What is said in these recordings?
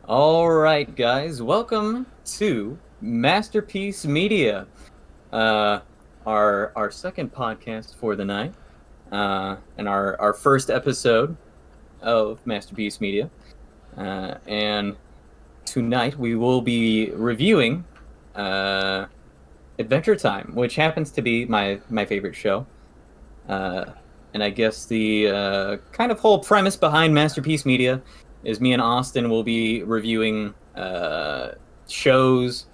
All right, guys, welcome to Masterpiece Media, uh, our second podcast for the night, and our first episode of Masterpiece Media. And tonight we will be reviewing Adventure Time, which happens to be my favorite show. And I guess the kind of whole premise behind Masterpiece Media is me and Austin will be reviewing shows,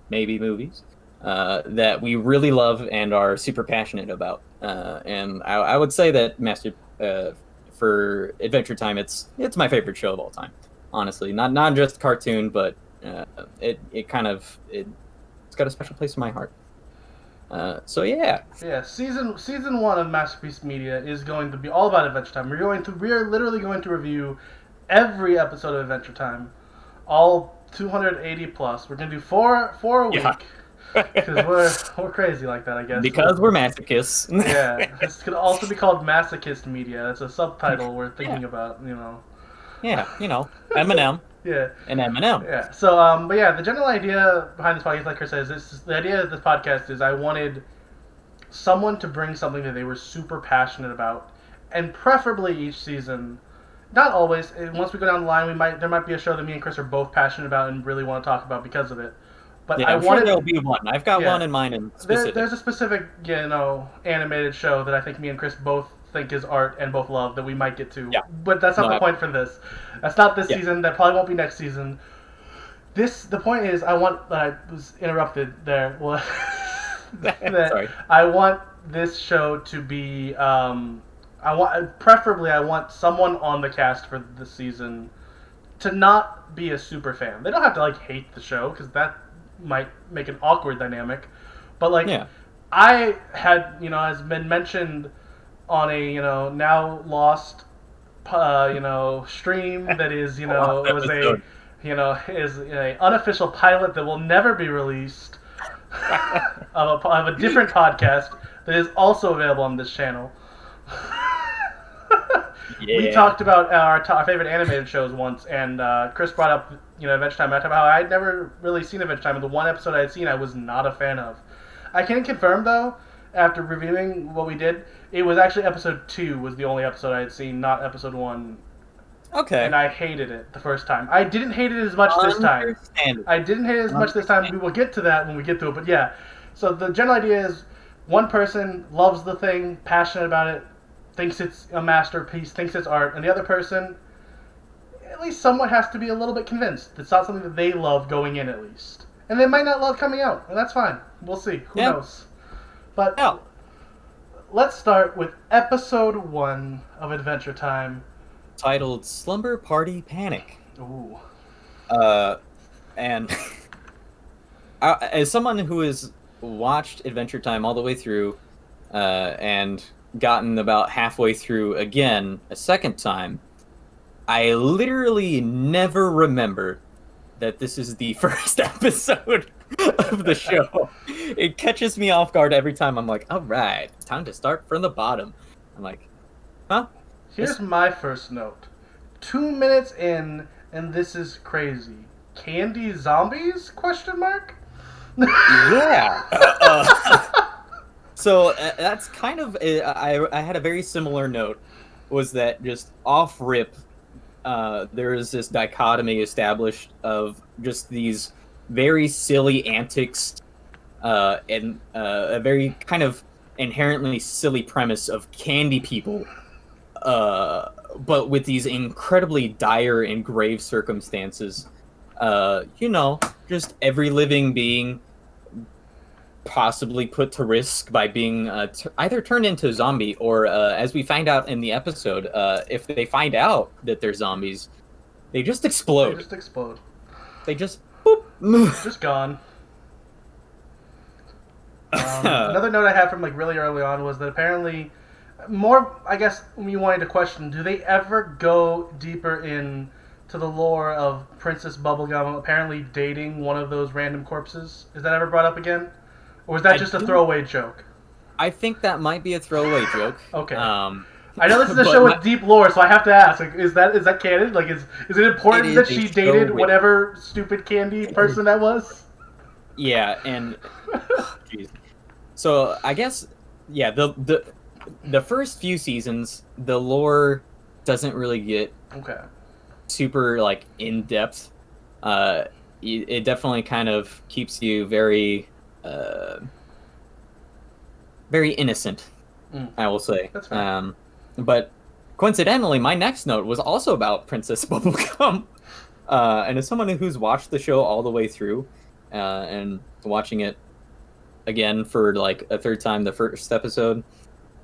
maybe movies, that we really love and are super passionate about. And I would say that for Adventure Time, it's my favorite show of all time. Honestly, not just cartoon, but it's got a special place in my heart. So yeah. Yeah, season one of Masterpiece Media is going to be all about Adventure Time. We are literally going to review every episode of Adventure Time, all 280 plus. We're gonna do four a week because we're crazy like that, I guess. Because we're masochists. Yeah, this could also be called Masochist Media. It's a subtitle we're thinking about. Yeah, Eminem. Yeah. And Eminem. Yeah. So, but yeah, the general idea behind this podcast, like Chris says, the idea of this podcast is I wanted someone to bring something that they were super passionate about, and preferably each season. Not always. Once we go down the line, there might be a show that me and Chris are both passionate about and really want to talk about because of it. But yeah, I'm sure there'll be one. I've got one in mind in specific. There's a specific, animated show that I think me and Chris both think is art and both love that we might get to. Yeah. But that's not the point for this. That's not this season. That probably won't be next season. The point is, I was interrupted there. Well, Sorry. I want this show to be. Preferably, I want someone on the cast for this season to not be a super fan. They don't have to hate the show because that might make an awkward dynamic. But I had has been mentioned on a now lost stream that is is an unofficial pilot that will never be released of a different podcast that is also available on this channel. Yeah. We talked about our favorite animated shows once, and Chris brought up Adventure Time. I talked about how I'd never really seen Adventure Time, and the one episode I had seen I was not a fan of. I can confirm though, after reviewing what we did, it was actually episode 2 was the only episode I had seen, not episode 1. Okay. And I hated it the first time. I didn't hate it as much this time. I didn't hate it as much this time. We will get to that when we get to it, but yeah. So the general idea is one person loves the thing, passionate about it, thinks it's a masterpiece, thinks it's art, and the other person, at least somewhat, has to be a little bit convinced. It's not something that they love going in, at least. And they might not love coming out, and that's fine. We'll see. Who knows? But let's start with episode 1 of Adventure Time. Titled Slumber Party Panic. Ooh. And as someone who has watched Adventure Time all the way through, and gotten about halfway through again a second time, I literally never remember that this is the first episode of the show. It catches me off guard every time. I'm like, all right, time to start from the bottom. I'm like, huh? Here's my first note. 2 minutes in, and this is crazy. Candy zombies? Question mark? Yeah. So that's kind of I had a very similar note. Was that just off rip? There is this dichotomy established of just these very silly antics, and a very kind of inherently silly premise of candy people, but with these incredibly dire and grave circumstances. Just every living being possibly put to risk by being either turned into a zombie or, as we find out in the episode, if they find out that they're zombies, they just explode. They just boop. Just gone. Another note I had from really early on was that apparently, I guess we wanted to question, do they ever go deeper in to the lore of Princess Bubblegum apparently dating one of those random corpses? Is that ever brought up again? Or is that just a throwaway joke? I think that might be a throwaway joke. Okay. I know this is a show with deep lore, so I have to ask: like, is that canon? Like, is it important that she dated whatever stupid candy person that was? Yeah, and jeez. So I guess the first few seasons, the lore doesn't really get super like in depth. It definitely kind of keeps you very very innocent, I will say. That's fine. But coincidentally, my next note was also about Princess Bubblegum. And as someone who's watched the show all the way through, and watching it again for like a third time, the first episode,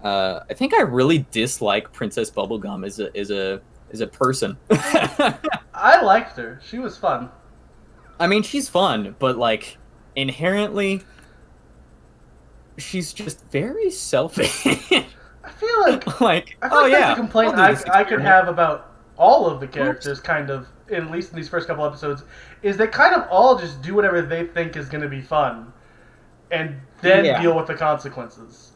I think I really dislike Princess Bubblegum as a person. I liked her. She was fun. I mean, she's fun, but like inherently, she's just very selfish. I feel like that's a complaint I could have about all of the characters, kind of, at least in these first couple episodes, is they kind of all just do whatever they think is going to be fun, and then deal with the consequences.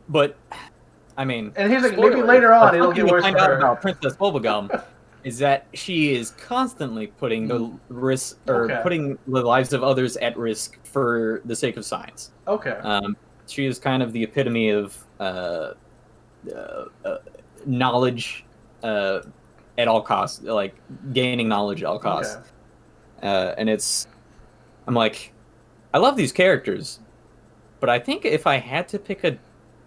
But, I mean, and here's maybe later on it'll get worse for her. About Princess Bubblegum is that she is constantly putting the risk putting the lives of others at risk for the sake of science. She is kind of the epitome of knowledge at all costs, like gaining knowledge at all costs. And I'm like, I love these characters, but I think if I had to pick a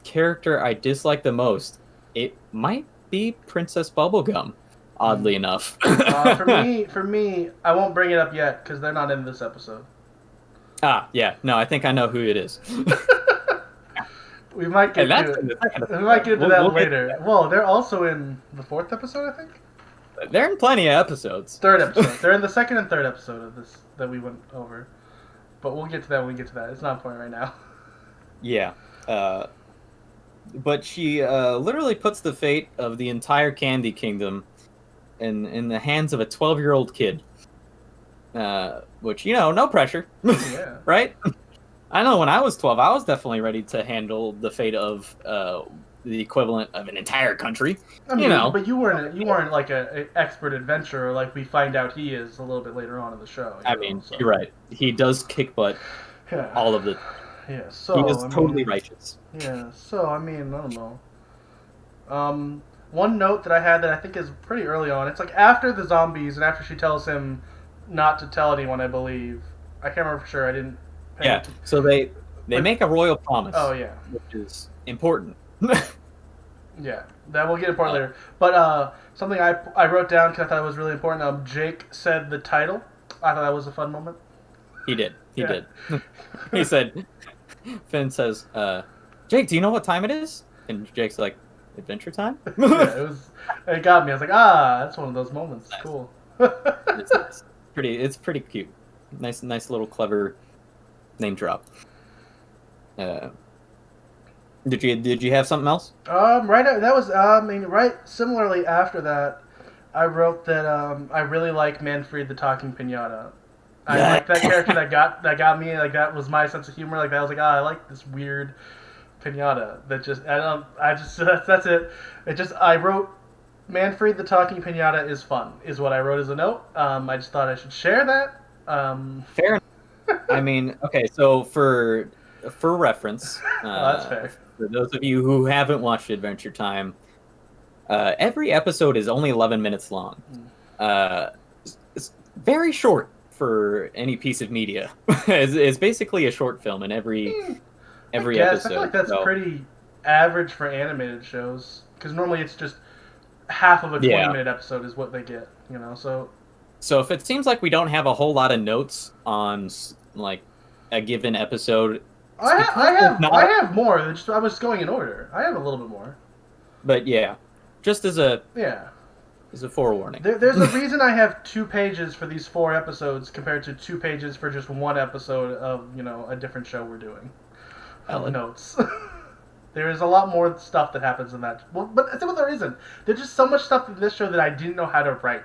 character I dislike the most, it might be Princess Bubblegum. Oddly enough. For me, I won't bring it up yet because they're not in this episode. No, I think I know who it is. We might get to that later. Well, they're also in the 4th episode, I think. They're in plenty of episodes. 3rd episode. They're in the 2nd and 3rd episode of this that we went over. But we'll get to that when we get to that. It's not important right now. Yeah. But she literally puts the fate of the entire Candy Kingdom in the hands of a 12-year-old kid. Which, no pressure. Yeah. Right? I know when I was 12, I was definitely ready to handle the fate of the equivalent of an entire country. I mean, but you weren't like an expert adventurer like we find out he is a little bit later on in the show. You're right. He does kick butt all of the time. Yeah, so he is totally righteous. Yeah, so I don't know. One note that I had that I think is pretty early on. It's like after the zombies and after she tells him not to tell anyone. I believe. I can't remember for sure. I didn't. So they make a royal promise. Oh yeah, which is important. Yeah, that will get important later. But something I wrote down because I thought it was really important. Jake said the title. I thought that was a fun moment. He did. He did. He said. Finn says, "Jake, do you know what time it is?" And Jake's like, "Adventure time." It got me. I was like, that's one of those moments. Nice. Cool. It's pretty cute. Nice little clever name drop. Did you have something else? Right similarly after that, I wrote that I really like Manfred the Talking Pinata. I like that character that got me. Like that was my sense of humor. Like that I was like, I like this weird pinata. That's it. I wrote Manfred the Talking Pinata is fun. Is what I wrote as a note. I just thought I should share that. Fair enough. I mean, okay. So for reference, that's fair. For those of you who haven't watched Adventure Time, every episode is only 11 minutes long. It's very short for any piece of media. It's basically a short film in every episode. I feel like that's pretty average for animated shows because normally it's just half of a 20-minute episode is what they get. So if it seems like we don't have a whole lot of notes on like a given episode. I have more. I was going in order. I have a little bit more. But just as a forewarning. There's a reason I have 2 pages for these 4 episodes compared to 2 pages for just 1 episode of a different show we're doing. Notes. There is a lot more stuff that happens in that. Well, but that's what there isn't. There's just so much stuff in this show that I didn't know how to write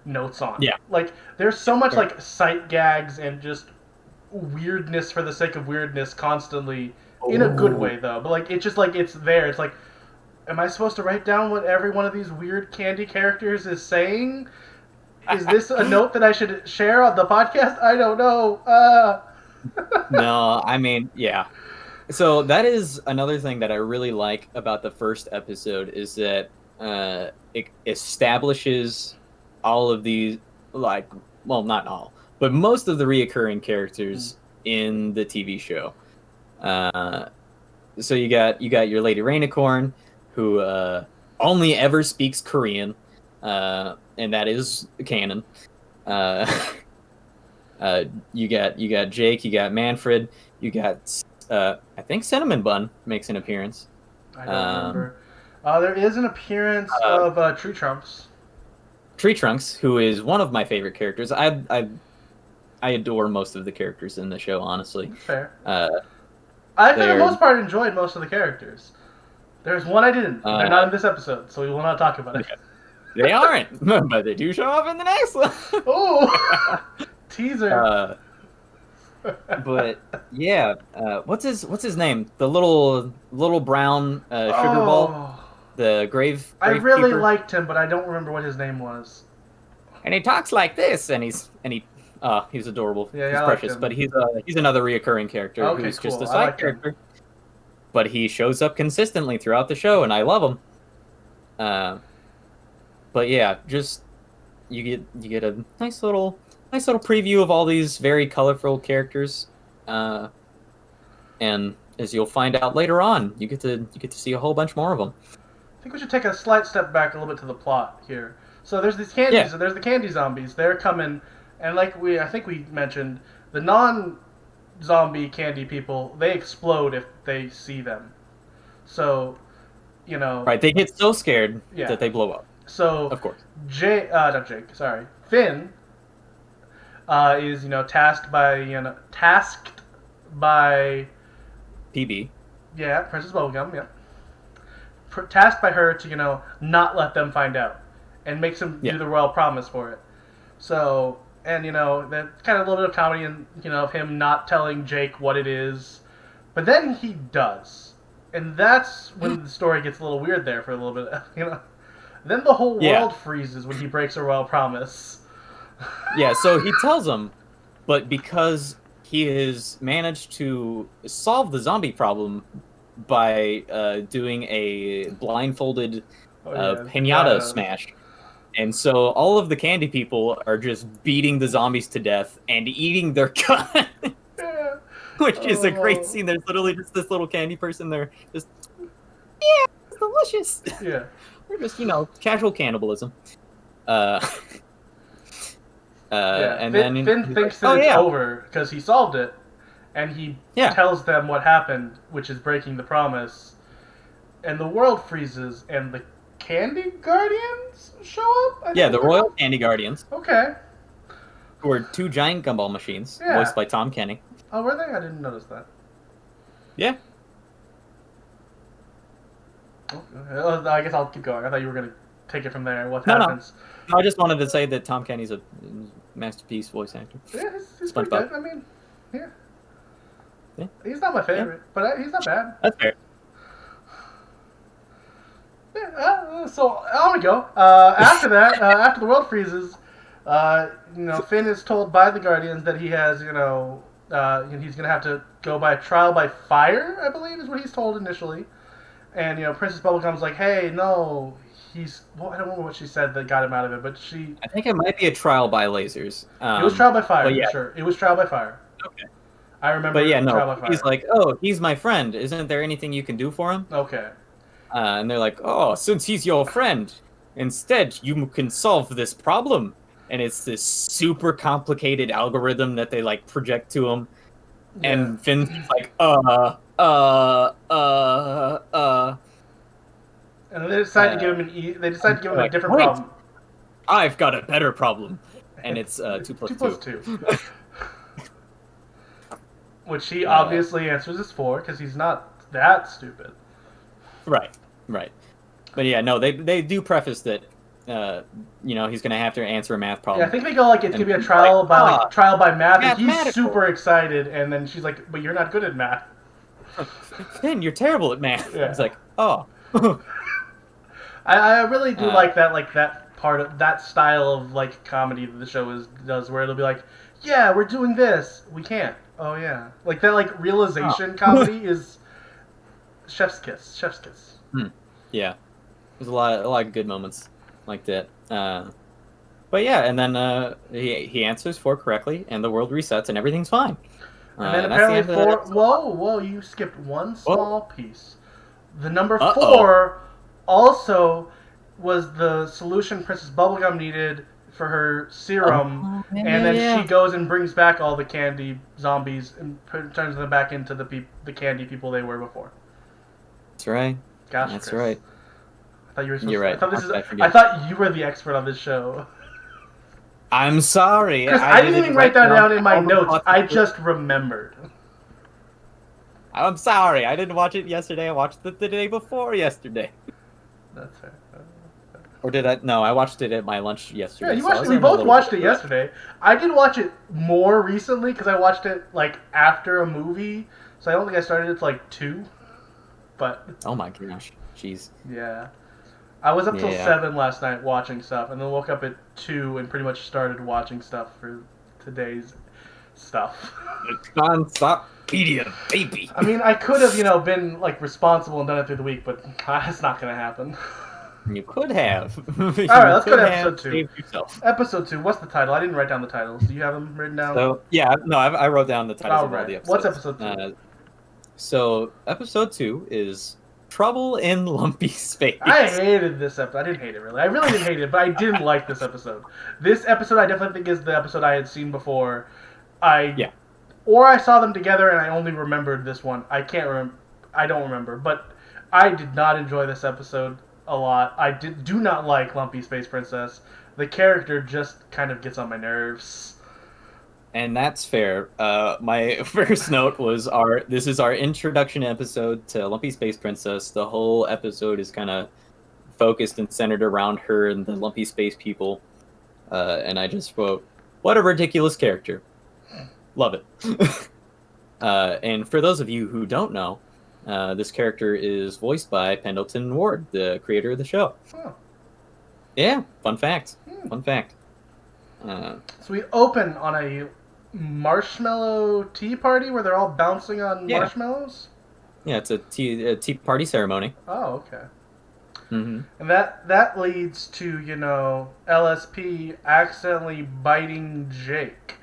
notes on. Yeah. Like there's so much like sight gags and just weirdness for the sake of weirdness constantly in a good way though. But like it's just like it's there. It's like am I supposed to write down what every one of these weird candy characters is saying? Is this a note that I should share on the podcast? I don't know. No, I mean, yeah. So that is another thing that I really like about the first episode is that it establishes all of these, like, well, not all, but most of the reoccurring characters in the TV show. So you got your Lady Rainicorn, who only ever speaks Korean, and that is canon. You got Jake, you got Manfred, you got I think Cinnamon Bun makes an appearance. I don't remember. There is an appearance of Tree Trunks. Tree Trunks, who is one of my favorite characters. I adore most of the characters in the show, honestly. Fair. I, for the most part, enjoyed most of the characters. There's one I didn't. They're not in this episode, so we will not talk about it. They aren't, but they do show up in the next one. Oh, teaser. But yeah, what's his name? The little brown sugar ball, the grave. I really keeper. liked him, but I don't remember what his name was. And he talks like this, and he's adorable. Yeah, he's precious, but he's another reoccurring character who's just a side character. But he shows up consistently throughout the show, and I love him. But yeah, just you get a nice little preview of all these very colorful characters, and as you'll find out later on, you get to see a whole bunch more of them. I think we should take a slight step back a little bit to the plot here. So there's these candies, and there's the candy zombies. They're coming, and I think we mentioned, the non-zombie candy people, they explode if they see them. So, right, they get so scared that they blow up. So of course, Finn is tasked by PB. Yeah, Princess Bubblegum. Yeah. Tasked by her to not let them find out, and makes him do the royal promise for it. So, and that's kind of a little bit of comedy and of him not telling Jake what it is, but then he does, and that's when the story gets a little weird there for a little bit. Then the whole world freezes when he breaks a royal promise. Yeah, so he tells him, but because he has managed to solve the zombie problem by doing a blindfolded piñata smash. And so all of the candy people are just beating the zombies to death and eating their cut. Which is a great scene. There's literally just this little candy person there. Just, yeah, it's delicious. Yeah. They're just, casual cannibalism. And then Finn thinks that it's over because he solved it, and he tells them what happened, which is breaking the promise, and the world freezes, and the Candy Guardians show up? The Royal Candy Guardians. Okay. Who are two giant gumball machines, Yeah. voiced by Tom Kenny. Oh, were they? I didn't notice that. Yeah. Oh, I guess I'll keep going. I thought you were going to take it from there. What happens? No. I just wanted to say that Tom Kenny's a masterpiece voice actor. Yeah, he's pretty good. I mean, yeah. He's not my favorite, but he's not bad. That's fair. Yeah, so on we go. After that, after the world freezes, Finn is told by the Guardians that he has, he's gonna have to go by trial by fire, I believe is what he's told initially. And Princess Bubblegum's like, hey, no, I don't remember what she said that got him out of it, but I think it might be a trial by lasers. It was trial by fire, for sure. It was trial by fire. Okay. I remember. But trial by fire. He's like, oh, he's my friend. Isn't there anything you can do for him? Okay. And they're like, oh, since he's your friend, instead you can solve this problem. And it's this super complicated algorithm that they project to him. Yeah. And Finn's like, And then they decide to give him a different problem. I've got a better problem. And it's 2 plus 2. 2 plus 2. Which he obviously answers as 4, because he's not that stupid. Right. But yeah, no, they do preface that, he's going to have to answer a math problem. Yeah, I think they go it's going to be a trial by math, and he's super excited, and then she's like, but you're not good at math. Finn, you're terrible at math. Yeah. He's like, oh. I really do like that part of that style of like comedy that the show does, where it'll be like, yeah, we're doing this, we can't. Oh yeah, like that like realization comedy is chef's kiss. Chef's kiss. Yeah, there's a lot of good moments like that. But yeah, and then he answers 4 correctly, and the world resets, and everything's fine. And then apparently 4. Whoa! You skipped one small piece. The number 4 also was the solution Princess Bubblegum needed for her serum, and then she goes and brings back all the candy zombies and turns them back into the candy people they were before. That's right. Gosh, that's Chris. right. I thought you were. You're right. I thought you were the expert on this show. I'm sorry. Because I didn't even write that down in my notes. I just remembered. I'm sorry. I didn't watch it yesterday. I watched it the day before yesterday. That's fair. Or did I? No, I watched it at my lunch yesterday. Yeah, you watched it. We both watched it yesterday. I did watch it more recently because I watched it like after a movie. So I don't think I started it till like 2. But oh my gosh, jeez. Yeah, I was up till 7 last night watching stuff, and then woke up at 2 and pretty much started watching stuff for today's stuff. Non-stop-pedia, baby. I mean, I could have, been like responsible and done it through the week, but it's not gonna happen. You could have. All right, let's go to episode 2. Yourself. Episode 2. What's the title? I didn't write down the titles. Do you have them written down? So I wrote down the titles of all the episodes. What's episode 2? So episode 2 is Trouble in Lumpy Space. I hated this episode. I didn't hate it really. I really didn't hate it, but I didn't like this episode. This episode I definitely think is the episode I had seen before. Or I saw them together and I only remembered this one. I can't remember. I don't remember, but I did not enjoy this episode a lot. I do not like Lumpy Space Princess. The character just kind of gets on my nerves. And that's fair. My first note was this is our introduction episode to Lumpy Space Princess. The whole episode is kind of focused and centered around her and the Lumpy Space people. And I just wrote, what a ridiculous character. Love it. And for those of you who don't know, this character is voiced by Pendleton Ward, the creator of the show. Oh. Yeah, fun fact. Fun fact. So we open on a marshmallow tea party where they're all bouncing on marshmallows? Yeah, it's a tea party ceremony. Oh, okay. Mm-hmm. And that leads to, LSP accidentally biting Jake.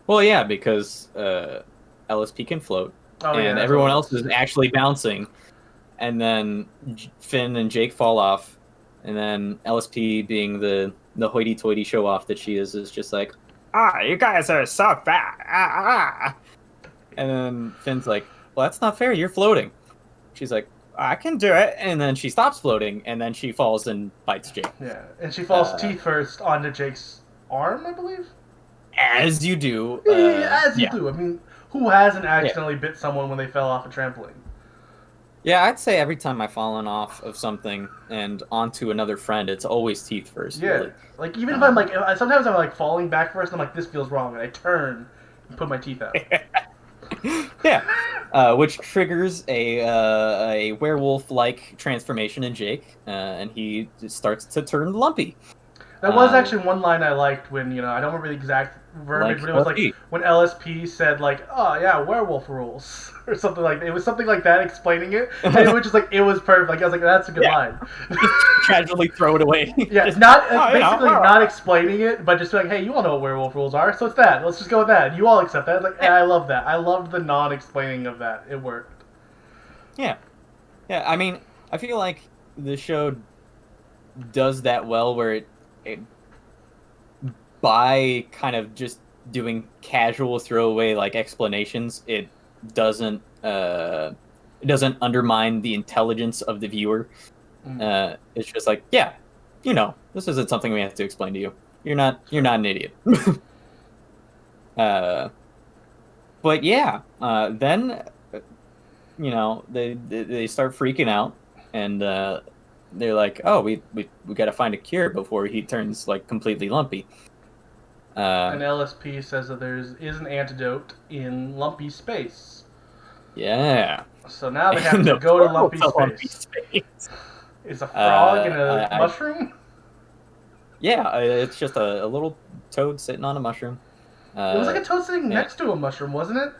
Well, yeah, because LSP can float, and everyone else is actually bouncing, and then Finn and Jake fall off, and then LSP, being the hoity-toity show-off that she is just like, you guys are so fat, And then Finn's like, well, that's not fair, you're floating. She's like, I can do it, and then she stops floating, and then she falls and bites Jake. Yeah, and she falls teeth first onto Jake's arm, I believe? As you do. As you do. I mean, who hasn't accidentally bit someone when they fell off a trampoline? Yeah, I'd say every time I've fallen off of something and onto another friend, it's always teeth first. Yeah, really. Like even if I'm like, sometimes I'm like falling back first, and I'm like, this feels wrong, and I turn and put my teeth out. Yeah, which triggers a werewolf-like transformation in Jake, and he starts to turn lumpy. That was actually one line I liked when, I don't remember the exact verbiage, but it was like when LSP said like, oh yeah, werewolf rules, or something like that. It was something like that explaining it, and it was just like, it was perfect. Like I was like, that's a good line. Casually throw it away. Yeah, just, basically not explaining it, but just like, hey, you all know what werewolf rules are, so it's that. Let's just go with that. You all accept that. Like, I love that. I loved the non-explaining of that. It worked. Yeah. I mean, I feel like the show does that well, where it by kind of just doing casual throwaway like explanations, it doesn't undermine the intelligence of the viewer. It's just like, yeah, this isn't something we have to explain to you. You're not an idiot. But yeah, then they start freaking out, and they're like, oh, we got to find a cure before he turns like completely lumpy. And LSP says that there is an antidote in Lumpy Space. Yeah. So now they have to go to Lumpy Space. Is a frog in a mushroom? Yeah, it's just a little toad sitting on a mushroom. It was like a toad sitting next to a mushroom, wasn't it?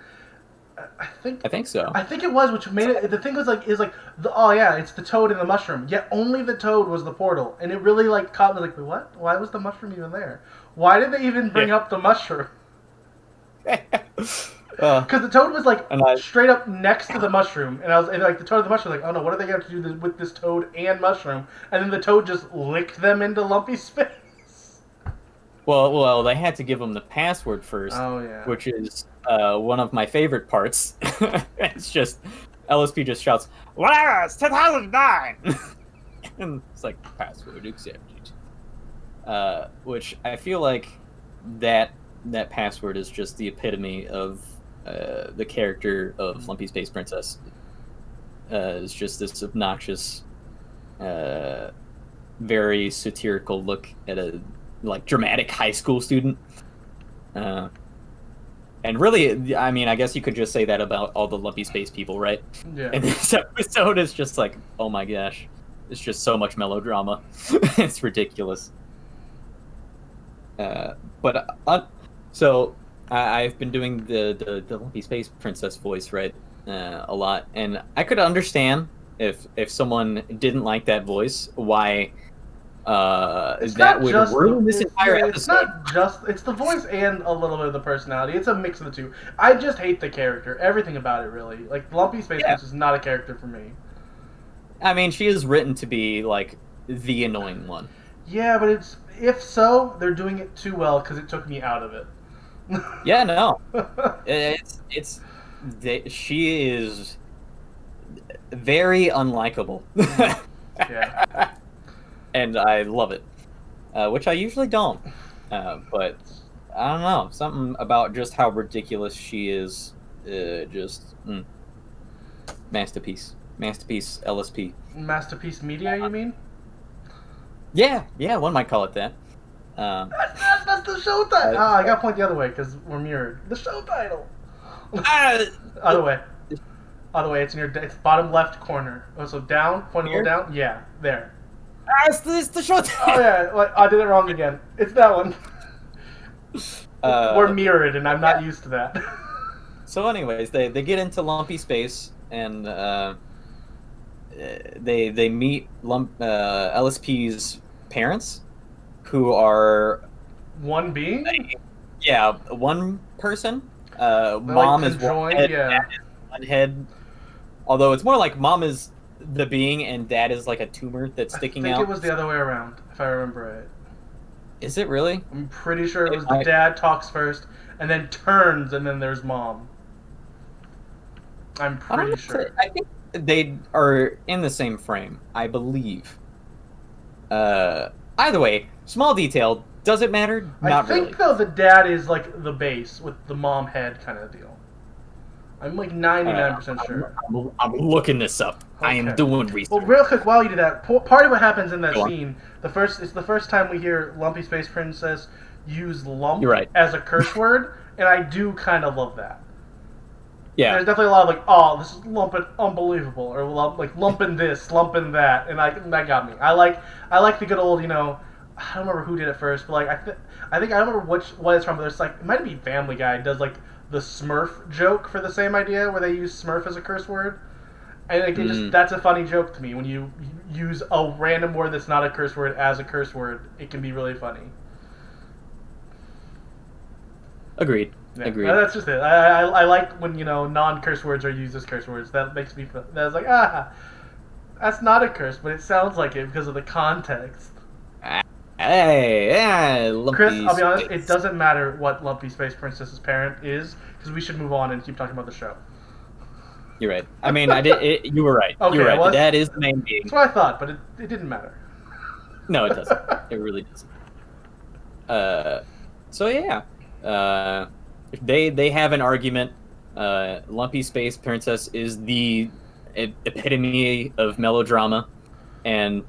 I think so. I think it was, which made it. The thing was like, it's the toad in the mushroom. Yet only the toad was the portal, and it really like caught me like, what? Why was the mushroom even there? Why did they even bring up the mushroom? Because the toad was like straight up next to the mushroom, and the toad of the mushroom was like, oh no, what are they going to do with this toad and mushroom? And then the toad just licked them into Lumpy's space. Well, they had to give him the password first. Oh yeah. Which is one of my favorite parts. It's just LSP just shouts, "It's 2009," and it's like password accepted. Which I feel like that password is just the epitome of the character of Lumpy Space Princess. It's just this obnoxious, very satirical look at a dramatic high school student. And really, I mean, I guess you could just say that about all the Lumpy Space people, right? Yeah. And this episode is just like, oh my gosh, it's just so much melodrama. It's ridiculous. So I've been doing the Lumpy Space Princess voice, right, a lot, and I could understand if someone didn't like that voice, why that would ruin this entire episode. It's the voice and a little bit of the personality. It's a mix of the two. I just hate the character. Everything about it, really. Like, Lumpy Space Princess is not a character for me. I mean, she is written to be, like, the annoying one. Yeah, but if so, they're doing it too well, because it took me out of it. Yeah, no. She is very unlikable. Yeah. And I love it, which I usually don't. But I don't know, something about just how ridiculous she is. Masterpiece LSP. Masterpiece Media, you mean? Yeah, one might call it that. That's the show title. I gotta point the other way because we're mirrored. The show title. Other way. It's in it's bottom left corner. Oh, so down, pointing a little down. Yeah, there. It's the show title. Oh yeah, I did it wrong again. It's that one. We're mirrored, and I'm not used to that. So, anyways, they get into Lumpy Space, and they meet LSP's parents, who are one being. One person. Mom is one head, dad is one head. Although it's more like mom is the being and dad is like a tumor that's sticking out. I think it was the other way around, if I remember right. Is it really? I'm pretty sure it was the dad talks first, and then turns, and then there's mom. I'm pretty sure. I think they are in the same frame, I believe. Either way, small detail. Does it matter? Not really. I think, though, the dad is, like, the base with the mom head kind of deal. I'm, like, 99% sure. I'm looking this up. Okay. I am doing research. Well, real quick, while you do that, part of what happens in that scene, it's the first time we hear Lumpy Space Princess use lump as a curse word, and I do kind of love that. Yeah. There's definitely a lot of, like, oh, this is lumping unbelievable, or, like, lumping this, lumping that, and that got me. I like the good old, you know, I don't remember who did it first, but like I think I don't remember what it's from. But there's like it might be Family Guy does like the Smurf joke for the same idea where they use Smurf as a curse word, and like, that's a funny joke to me when you use a random word that's not a curse word as a curse word. It can be really funny. Agreed. Yeah, Agreed. That's just it. I like when non-curse words are used as curse words. That makes me feel. That's like that's not a curse, but it sounds like it because of the context. Hey, Lumpy Chris, I'll be honest, it doesn't matter what Lumpy Space Princess's parent is, because we should move on and keep talking about the show. You're right. I mean, you were right. Okay, you were right. The dad is the main being. That's what I thought, but it didn't matter. No, it doesn't. It really doesn't. So yeah. They have an argument. Lumpy Space Princess is the epitome of melodrama, and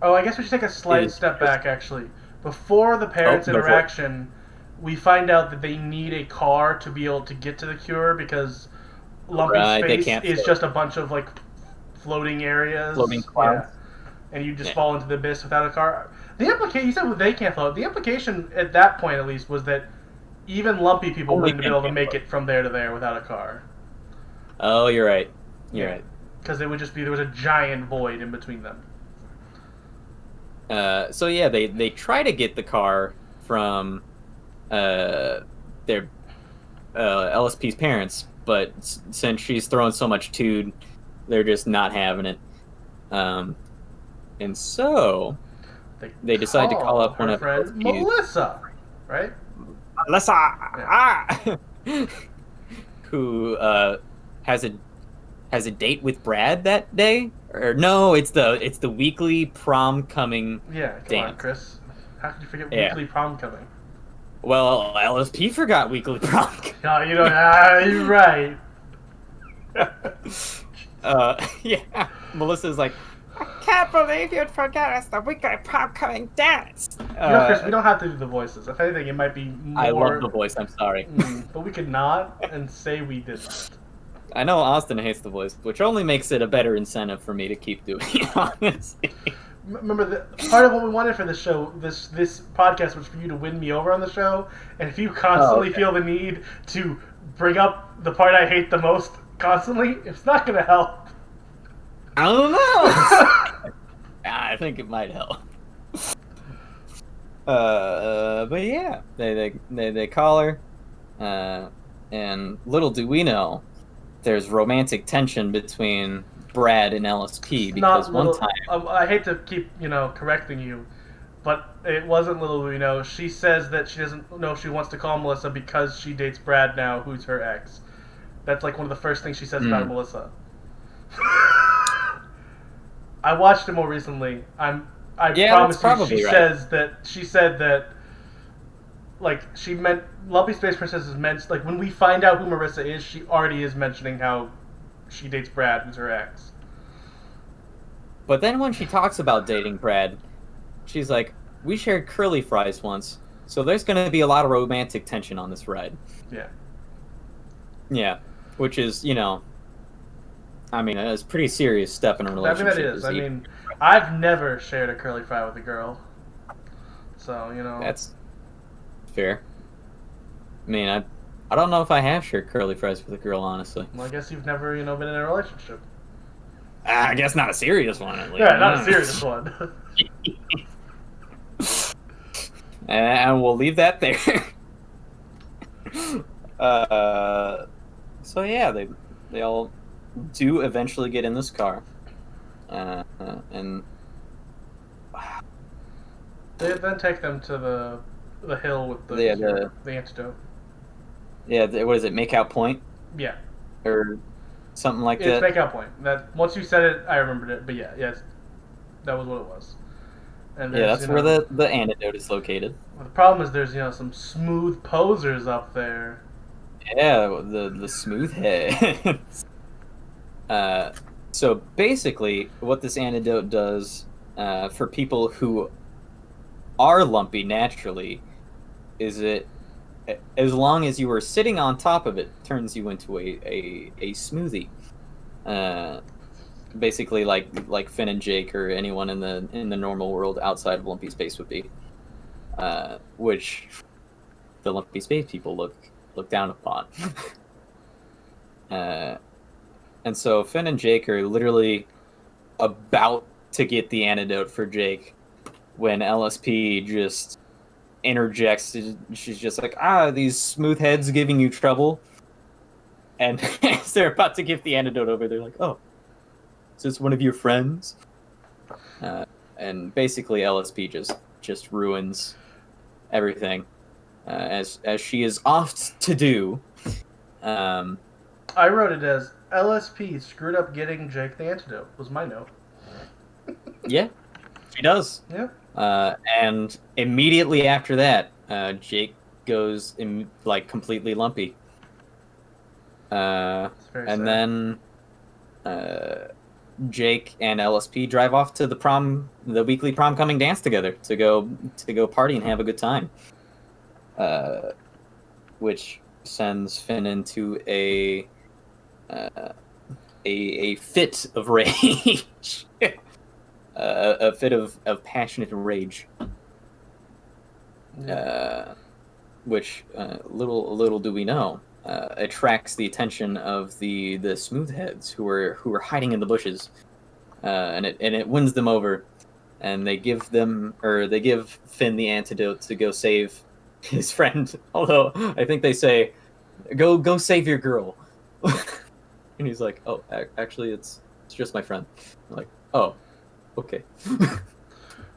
oh, I guess we should take a slight step back, actually. Before the parents' interaction, we find out that they need a car to be able to get to the cure because Lumpy Space is just a bunch of, like, floating areas. Floating clouds. and you just fall into the abyss without a car. The implication, you said they can't float. The implication at that point, at least, was that even lumpy people wouldn't be able to make it from there to there without a car. Oh, you're right. You're right. Because it would just be, there was a giant void in between them. So yeah, they try to get the car from their LSP's parents, but since she's throwing so much tood, they're just not having it. And so they decide to call up one of friend Melissa, right? Melissa, who has a date with Brad that day. Or no, it's the weekly prom coming. Yeah, come dance. on, Chris. How could you forget weekly prom coming? Well, LSP forgot weekly prom. No, you don't. You're right. Yeah. Melissa's like, I can't believe you'd forget us the weekly prom coming dance. Chris, we don't have to do the voices. If anything, it might be more... I love the voice. I'm sorry, but we could not and say we didn't. I know Austin hates the voice, which only makes it a better incentive for me to keep doing it, honestly. Remember, part of what we wanted for this show, this podcast, was for you to win me over on the show. And if you constantly feel the need to bring up the part I hate the most constantly, it's not going to help. I don't know. I think it might help. But yeah, they call her, and little do we know, there's romantic tension between Brad and LSP because one time I hate to keep correcting you, but it wasn't little we know. She says that she doesn't know if she wants to call Melissa because she dates Brad now, who's her ex. That's like one of the first things she says about Melissa. I watched it more recently. I promise you, she said that like she meant Lumpy Space Princess is meant like when we find out who Marissa is, she already is mentioning how she dates Brad, who's her ex. But then when she talks about dating Brad, she's like, we shared curly fries once, so there's going to be a lot of romantic tension on this ride. Yeah. Yeah, which is, I mean, it's a pretty serious step in a relationship. I mean, that is. I mean, I've never shared a curly fry with a girl. So, That's fair. I mean, I don't know if I have shared curly fries with a girl, honestly. Well, I guess you've never, been in a relationship. I guess not a serious one, at least. Yeah, not a serious one. And we'll leave that there. So yeah, they all do eventually get in this car, and they then take them to the hill with the antidote. Yeah, what is it? Makeout Point? Yeah. Or something like that. It's Makeout Point. That once you said it, I remembered it. But yes, that was what it was. And that's where the antidote is located. Well, the problem is there's some smooth posers up there. Yeah, the smooth heads. So basically, what this antidote does for people who are lumpy naturally is it, as long as you are sitting on top of it, turns you into a smoothie. Basically, like Finn and Jake or anyone in the normal world outside of Lumpy Space would be, which the Lumpy Space people look down upon. And so Finn and Jake are literally about to get the antidote for Jake when LSP just interjects. She's just like, these smooth heads giving you trouble. And as they're about to give the antidote over, they're like, oh, is this one of your friends? And basically LSP just ruins everything, as she is oft to do. I wrote it as LSP screwed up getting Jake the antidote, was my note. Yeah, she does. Yeah. And immediately after that, Jake goes completely lumpy. And sad. then Jake and LSP drive off to the weekly prom coming dance together to go party and have a good time. Which sends Finn into a fit of rage. a fit of passionate rage. Yeah. Which little do we know attracts the attention of the smoothheads who are hiding in the bushes, and it wins them over, and they give Finn the antidote to go save his friend. Although I think they say, "Go save your girl," and he's like, "Oh, actually, it's just my friend." I'm like, "Oh, okay."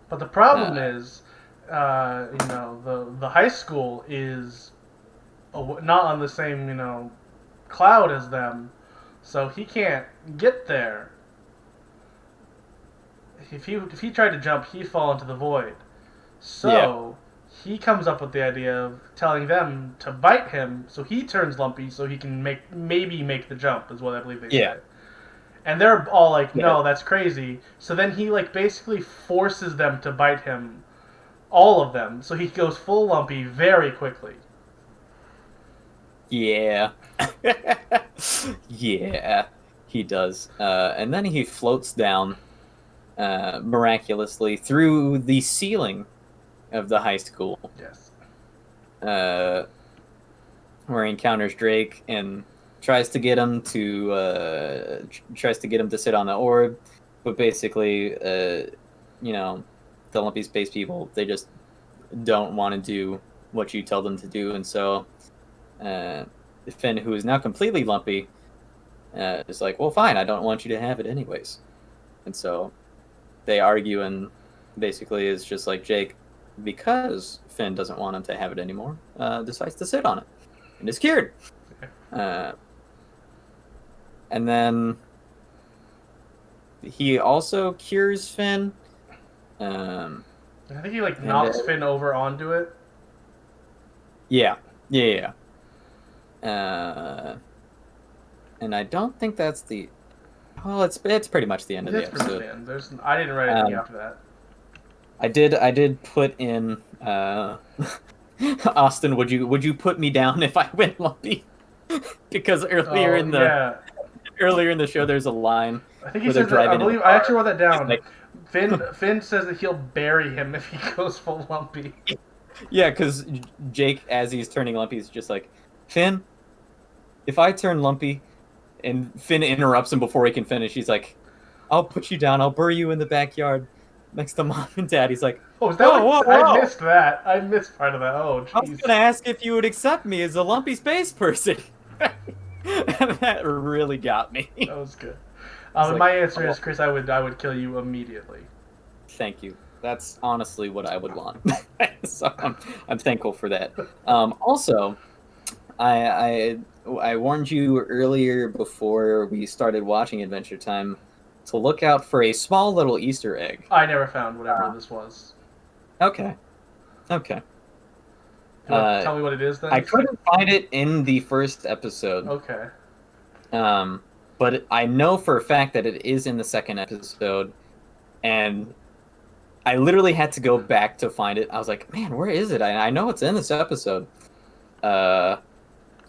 But the problem is, the high school is not on the same cloud as them, so he can't get there. If he tried to jump, he'd fall into the void. So he comes up with the idea of telling them to bite him, so he turns Lumpy, so he can maybe make the jump. Is what I believe they say. And they're all like, "No, that's crazy." So then he basically forces them to bite him, all of them. So he goes full Lumpy very quickly. Yeah. Yeah, he does. And then he floats down miraculously through the ceiling of the high school. Yes. Where he encounters Drake and tries to get him to sit on the orb, but basically, the Lumpy Space people, they just don't want to do what you tell them to do, and so Finn, who is now completely Lumpy, is like, "Well, fine, I don't want you to have it anyways," and so they argue, and basically it's just like Jake, because Finn doesn't want him to have it anymore, decides to sit on it and is cured. And then he also cures Finn. I think he knocks Finn over onto it. Yeah. And I don't think that's the. Well, it's pretty much the end of the episode. I didn't write anything after that. I did put in Austin. Would you put me down if I went Lumpy? Because earlier in the show, there's a line. I think he says that. I actually wrote that down. Finn says that he'll bury him if he goes full Lumpy. Yeah, because Jake, as he's turning Lumpy, is just like, "Finn, if I turn Lumpy," and Finn interrupts him before he can finish. He's like, "I'll put you down. I'll bury you in the backyard next to Mom and Dad." He's like, "Oh, is that whoa. I missed that. I missed part of that. Oh, geez. I was gonna ask if you would accept me as a Lumpy Space person." That really got me. That was good. My answer is, Chris, I would kill you immediately. Thank you. That's honestly what I would want. So I'm thankful for that. Also, I warned you earlier before we started watching Adventure Time to look out for a small little Easter egg. I never found whatever this was. Okay. You want to tell me what it is then? I couldn't find it in the first episode. Okay. But I know for a fact that it is in the second episode, and I literally had to go back to find it. I was like, "Man, where is it?" I know it's in this episode. And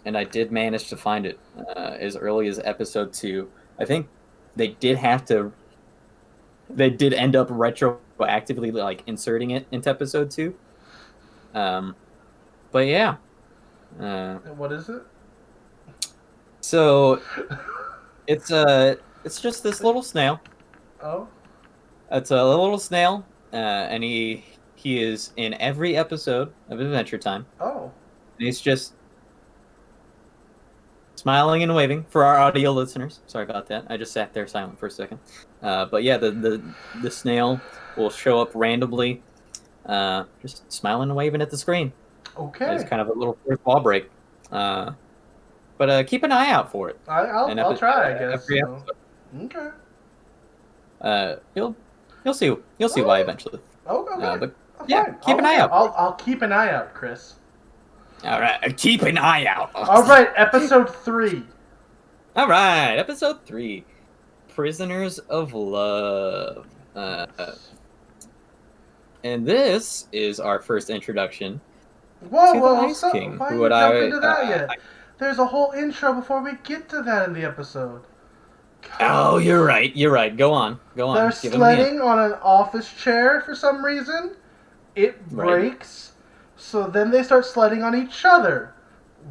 I did manage to find it as early as episode 2. I think they did end up retroactively inserting it into episode 2. But yeah. What is it? So it's just this little snail. Oh. It's a little snail, and he is in every episode of Adventure Time. Oh. And he's just smiling and waving for our audio listeners. Sorry about that. I just sat there silent for a second. But yeah, the snail will show up randomly, just smiling and waving at the screen. Okay. It's kind of a little fourth wall break. But keep an eye out for it. I'll try, I guess. Every episode. Okay. You'll see why eventually. Okay. But yeah, keep an eye out. I'll keep an eye out, Chris. All right, keep an eye out. All right, episode 3. All right, episode 3, Prisoners of Love. And this is our first introduction to the Ice King. Why are you jumping into that yet? There's a whole intro before we get to that in the episode. Oh, you're right. You're right. Go on. They're sledding on an office chair for some reason. It breaks. Right. So then they start sledding on each other.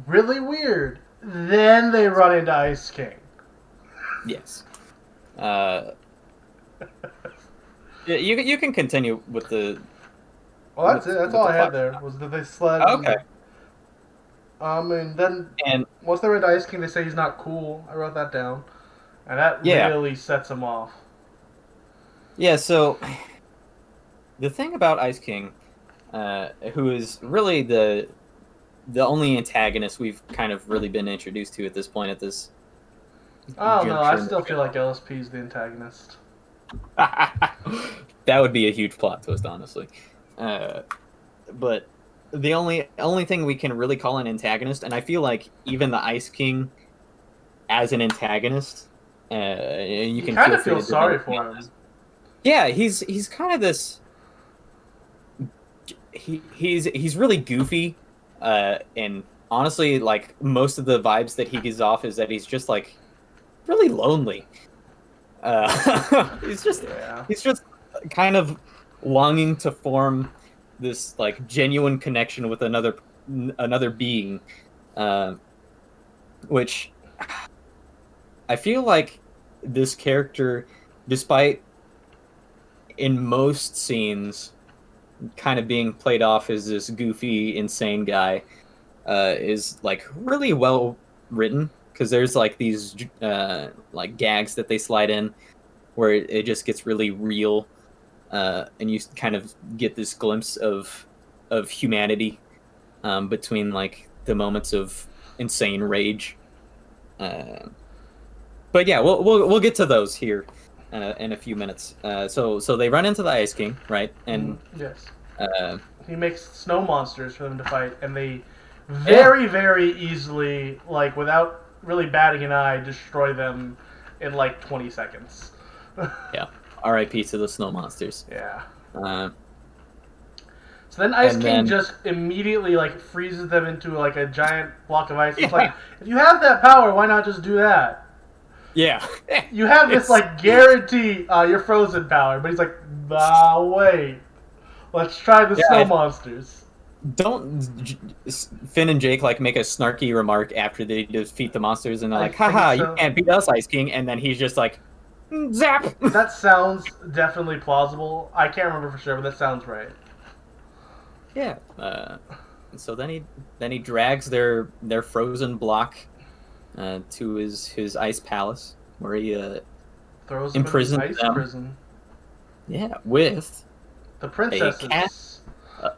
Really weird. Then they run into Ice King. Yes. You can continue with the... Well, that's it. That's all I had there, was that they sled. Okay. And then once they run into Ice King, they say he's not cool. I wrote that down. And that really sets him off. Yeah, so the thing about Ice King, who is really the only antagonist we've kind of really been introduced to at this point at this... Oh, no, I still feel like LSP is the antagonist. That would be a huge plot twist, honestly. But the only thing we can really call an antagonist, and I feel like even the Ice King as an antagonist, you can kind of feel sorry for him. Yeah, he's kind of this. He's really goofy, and honestly, like most of the vibes that he gives off is that he's just like really lonely. He's just kind of longing to form this like genuine connection with another being, which I feel like this character, despite in most scenes kind of being played off as this goofy, insane guy, is like really well written, because there's like these like gags that they slide in where it just gets really real, and you kind of get this glimpse of humanity between like the moments of insane rage. But yeah, we'll get to those here in a few minutes. So they run into the Ice King, right? And yes, he makes snow monsters for them to fight, and they very easily, like without really batting an eye, destroy them in like 20 seconds. Yeah. R.I.P. to the snow monsters. Yeah. So then Ice King just immediately like freezes them into like a giant block of ice. It's like, if you have that power, why not just do that? Yeah. You have this like guarantee you're frozen power, but he's like, wait. Let's try the snow monsters. Don't Finn and Jake like make a snarky remark after they defeat the monsters, and they're like, haha, you can't beat us, Ice King, and then he's just like, zap! That sounds definitely plausible. I can't remember for sure, but that sounds right. Yeah. So then he drags their frozen block to his ice palace, where he throws imprisons them in ice prison. Yeah, with the princesses.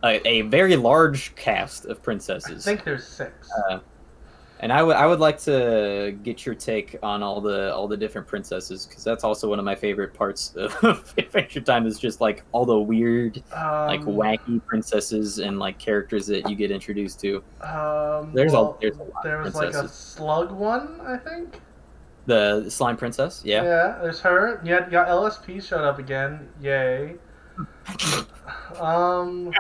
A very large cast of princesses. I think there's 6. And I would like to get your take on all the different princesses, because that's also one of my favorite parts of Adventure Time, is just like all the weird, like wacky princesses and like characters that you get introduced to. There's a lot. There was like a slug one, I think. The slime princess, yeah. Yeah, there's her. You got LSP showed up again. Yay. Was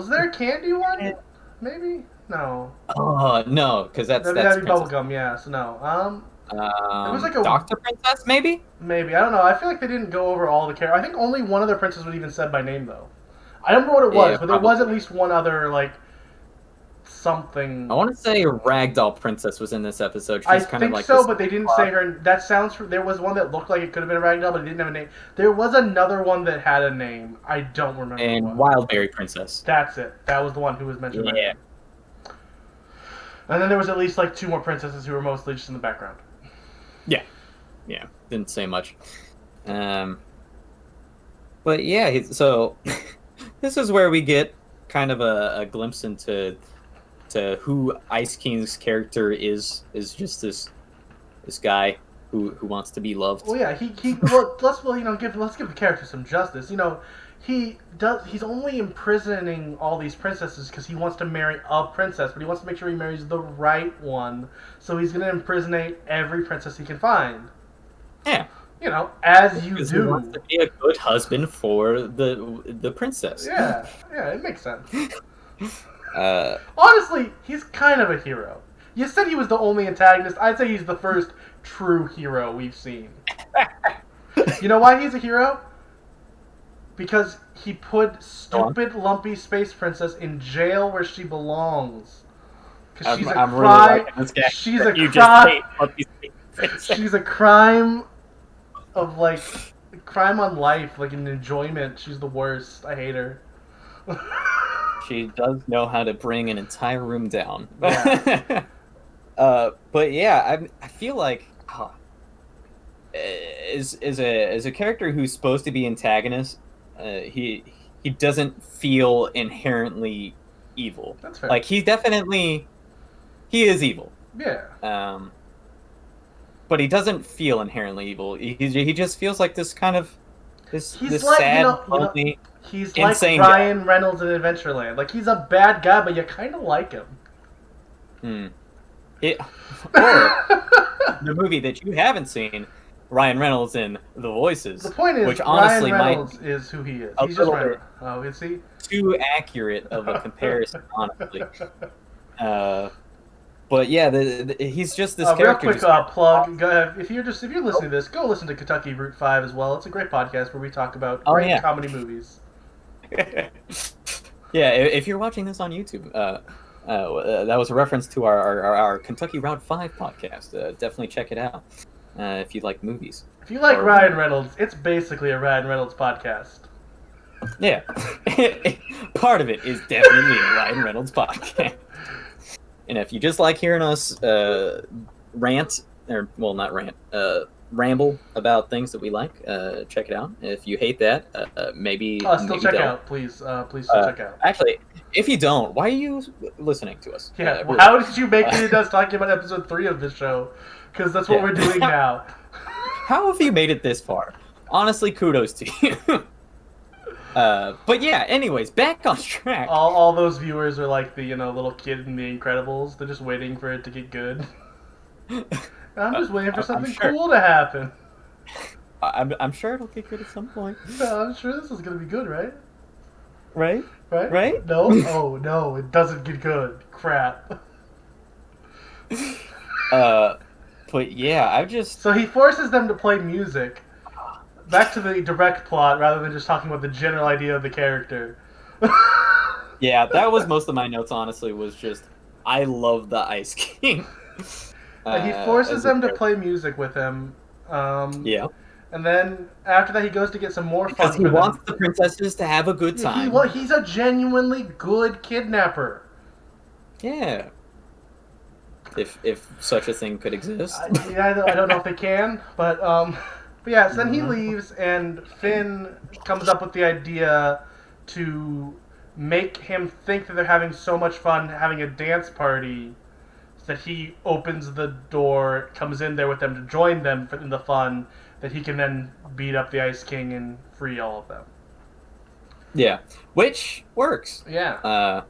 there a candy one? Maybe. No. No, because that'd be Bubblegum. Yeah, so no. It was like a Doctor Princess, maybe. Maybe, I don't know. I feel like they didn't go over all the characters. I think only one other princess was even said by name, though. I don't remember what it was, but there was at least one other like something. I want to say Ragdoll Princess was in this episode. She's I kind think of like so, but they didn't say her. That sounds. There was one that looked like it could have been a Ragdoll, but it didn't have a name. There was another one that had a name. I don't remember. And Wildberry Princess. That's it. That was the one who was mentioned. Yeah. And then there was at least like 2 more princesses who were mostly just in the background. Yeah. Didn't say much. But yeah, so this is where we get kind of a glimpse into who Ice King's character is just this guy who wants to be loved. Well, yeah, let's give the character some justice. He's only imprisoning all these princesses because he wants to marry a princess, but he wants to make sure he marries the right one. So he's going to imprisonate every princess he can find. Yeah. As you do. He wants to be a good husband for the princess. Yeah, it makes sense. Honestly, he's kind of a hero. You said he was the only antagonist. I'd say he's the first true hero we've seen. You know why he's a hero? Because he put stupid Lumpy Space Princess in jail where she belongs. Because she's a crime. Really liking this guy. She's a crime. She's a crime of like crime on life, like an enjoyment. She's the worst. I hate her. She does know how to bring an entire room down. Yeah. But yeah, I feel like as a character who's supposed to be antagonist, he doesn't feel inherently evil. That's fair. Like he is evil. Yeah. But he doesn't feel inherently evil. He just feels like this kind of this like, sad, lonely, he's insane like Ryan Reynolds in Adventureland. Like he's a bad guy, but you kind of like him. Or the movie that you haven't seen, Ryan Reynolds in The Voices. The point is, which honestly Ryan Reynolds is who he is. He's just Ryan. Oh, is he? Too accurate of a comparison, honestly. But yeah, he's just this character. Real quick plug. If you're listening to this, go listen to Kentucky Route 5 as well. It's a great podcast where we talk about great comedy movies. Yeah, if you're watching this on YouTube, that was a reference to our Kentucky Route 5 podcast. Definitely check it out if you like movies. If you like Ryan Reynolds, it's basically a Ryan Reynolds podcast. Yeah. Part of it is definitely a Ryan Reynolds podcast. And if you just like hearing us rant, or well, not rant, ramble about things that we like, check it out. If you hate that, maybe check out, please. Please check out. Actually, if you don't, why are you listening to us? Yeah, really. How did you make it into us talking about episode 3 of this show? Because that's what we're doing now. How have you made it this far? Honestly, kudos to you. But yeah, anyways, back on track. All those viewers are like the little kid in The Incredibles. They're just waiting for it to get good. I'm just waiting for something cool to happen. I'm sure it'll get good at some point. I'm sure this is gonna be good, right? Right? Right? No? Oh no, it doesn't get good. Crap. But yeah, So he forces them to play music. Back to the direct plot rather than just talking about the general idea of the character. Yeah, that was most of my notes, honestly, was just, I love the Ice King. He forces them to play music with him. Yeah. And then after that, he goes to get some more fun. Because he wants the princesses to have a good time. He's a genuinely good kidnapper. Yeah. If such a thing could exist. I don't know if they can, but yeah, so then he leaves, and Finn comes up with the idea to make him think that they're having so much fun having a dance party that he opens the door, comes in there with them to join them in the fun, that he can then beat up the Ice King and free all of them. Yeah, which works. Yeah.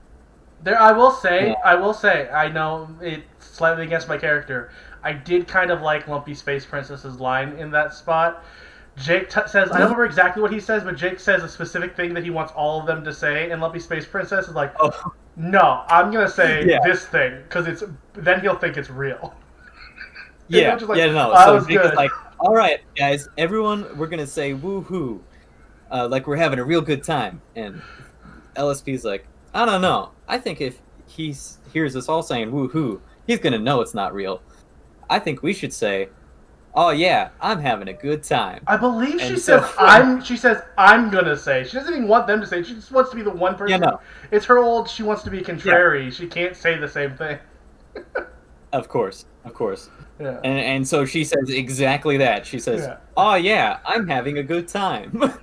I will say, I know it's slightly against my character. I did kind of like Lumpy Space Princess's line in that spot. Jake says, I don't remember exactly what he says, but Jake says a specific thing that he wants all of them to say, and Lumpy Space Princess is like, no, I'm going to say this thing, because then he'll think it's real. Yeah, So Jake is like, all right, guys, everyone, we're going to say woohoo, like we're having a real good time. And LSP's like, I don't know. I think if he hears us all saying woohoo, he's going to know it's not real. I think we should say, oh yeah, I'm having a good time. I believe she says I'm gonna say. She doesn't even want them to say. She just wants to be the one person. Yeah, no. It's her old, she wants to be contrary. Yeah. She can't say the same thing. Of course. Yeah. And so she says exactly that. She says, oh yeah, I'm having a good time.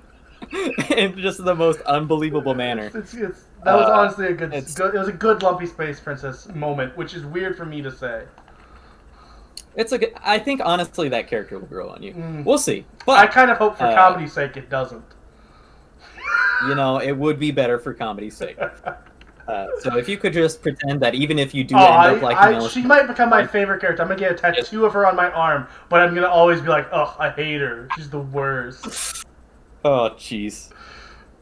In just the most unbelievable manner. That was honestly it was a good Lumpy Space Princess moment, which is weird for me to say. I think honestly that character will grow on you. We'll see. But I kind of hope for comedy's sake it doesn't. It would be better for comedy's sake. So if you could just pretend that even if you do end up liking she might become my favorite character. I'm gonna get a tattoo of her on my arm, but I'm gonna always be like, ugh, I hate her. She's the worst. Oh, jeez.